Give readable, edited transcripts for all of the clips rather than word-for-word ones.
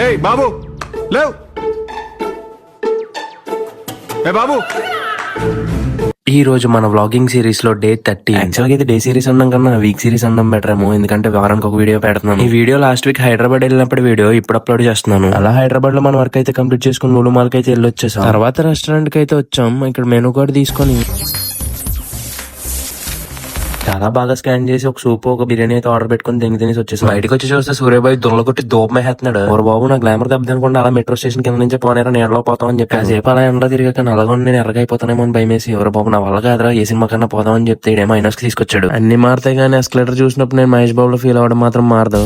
ఏయ్ బాబు లేవ్. ఏ బాబు, ఈ రోజు మన వ్లాగింగ్ సిరీస్ లో డే 30. యాక్చువల్ గా ఇది డే సిరీస్ అనడం కన్నా వీక్ సిరీస్ అనడం బెటర్ ఏమో, ఎందుకంటే వారానికి ఒక వీడియో పెడుతున్నాను. ఈ వీడియో లాస్ట్ వీక్ హైదరాబాద్ వెళ్ళినప్పుడు వీడియో ఇప్పుడు అప్లోడ్ చేస్తున్నాను. అలా హైదరాబాద్ లో మన వర్క్ అయితే కంప్లీట్ చేసుకుని మూడు మాల్కి అయితే వెళ్ళి వచ్చేసాం. తర్వాత రెస్టారెంట్ కి అయితే వచ్చాం. ఇక్కడ మెనూ కార్డ్ తీసుకొని చాలా బాగా స్కాన్ చేసి ఒక సూప్ ఒక బిర్యానీ అయితే ఆర్డర్ పెట్టుకుని తినేసి వచ్చేసాం. బయటకు వచ్చి చూస్తే సూర్యబాయ్ దుర్ల కొట్టి దూపమేస్తున్నాడు. ఓరు బాబు, నా గ్లామర్ దెబ్బతినకుండా అలా మెట్రో స్టేషన్ కింద నుంచి పోనేరా నీడలో పోతామని చెప్పి కాసేపు అలా ఎండలో తిరిగాక నల్లగా నేను ఎర్రగా అయిపోతానేమో అని భయమేసి, ఎవరు బాబు నా వల్ల కాదురా ఏ సినిమా కన్నా పోదామని చెప్తే ఇడేమో మైనస్ కి తీసుకొచ్చాడు. అన్ని మారుతాయి కానీ ఎస్కలేటర్ చూసినప్పుడు నేను మహేష్ బాబులో ఫీల్ అవ్వడం మాత్రం మారదు.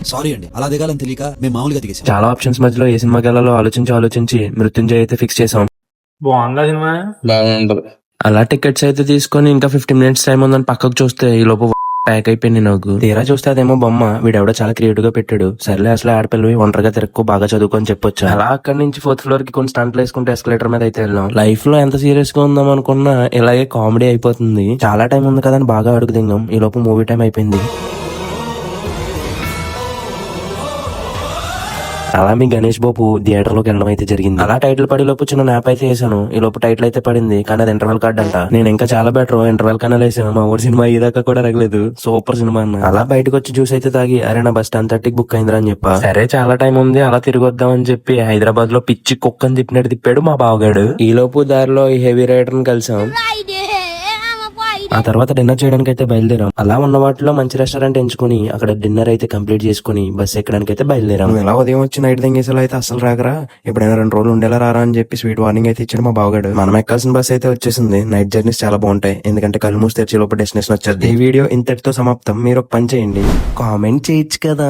సారీ అండి, అలా దిగాలని తెలియక మేము మామూలుగా దిగేసాం. చాలా ఆప్షన్స్ మధ్యలో ఏ సినిమాకి వెళ్ళాలో ఆలోచించి మృత్యుంజయ్ అయితే ఫిక్స్ చేసాం. బాగుందా సినిమా? బాగుంటది. అలా టికెట్స్ అయితే తీసుకొని ఇంకా 15 minutes టైం ఉందని పక్కకు చూస్తే ఈ లోపు ప్యాక్ అయిపోయింది నాకు. తీరా చూస్తే అదేమో బొమ్మ వీడెవడో చాలా క్రియేటివ్ గా పెట్టాడు. సర్లే అసలు ఆడపిల్లవి ఒంటరిగా తిరక్కు బాగా చదువుకొని చెప్పొచ్చు. అలా అక్కడి నుంచి 4th floor కి కొన్ని స్టంట్లు వేసుకుంటే ఎస్కలేటర్ మీద అయితే వెళ్ళాం. లైఫ్ లో ఎంత సీరియస్ గా ఉందాం అనుకున్నా ఇలాగే కామెడీ అయిపోతుంది. చాలా టైం ఉంది కదా అని బాగా అడుగు దింగాం. ఈ లోపు మూవీ టైం అయిపోయింది. అలా మీ గణేష్ బాబు థియేటర్ లోకి వెళ్ళడం అయితే జరిగింది. అలా టైటిల్ పడి లోపు చిన్న న్యాప్ అయితే వేసాను. ఈ లోపు టైటిల్ అయితే పడింది, కానీ అది ఇంటర్వెల్ కార్డ్ అంట. నేను ఇంకా చాలా బెటర్ ఇంటర్వెల్ కన్నా వేసాను. మా ఊరి సినిమా ఇదాకా కూడా రగలేదు. సూపర్ సినిమా అన్న. అలా బయటకు వచ్చి జ్యూస్ అయితే తాగి అరే నా బస్ 10:30కి బుక్ అయిందిరా అని చెప్పా. సరే చాలా టైం ఉంది అలా తిరిగి వద్దాం అని చెప్పి హైదరాబాద్ లో పిచ్చి కుక్కని తిప్పినట్టు తిప్పాడు మా బావగాడు. ఈ లోపు దారిలో ఈ హెవీ రైడర్ ని కలిసాం. ఆ తర్వాత డిన్నర్ చేయడానికి అయితే బయలుదేరాం. అలా ఉన్న వాటిలో మంచి రెస్టారెంట్ ఎంచుకుని అక్కడ డిన్నర్ అయితే కంప్లీట్ చేసుకుని బస్ ఎక్కడానికి అయితే బయలుదేరాం. ఎలా ఉదయం వచ్చి నైట్ దింగేసేలా అయితే అసలు రాకరా, ఎప్పుడైనా 2 రోజులు ఉండేలా రారా అని చెప్పి స్వీట్ వార్నింగ్ అయితే ఇచ్చాడు మా బావగాడు. మనం ఎక్కాల్సిన బస్ అయితే వచ్చేసింది. నైట్ జర్నీస్ చాలా బాగుంటాయి, ఎందుకంటే కళ్ళు మూసి తెరిచే లోపు డెస్టినేషన్ వచ్చేది. ఈ వీడియో ఇంతటితో సమాప్తం. మీరు ఒక పని చేయండి, కామెంట్ చేయొచ్చు కదా.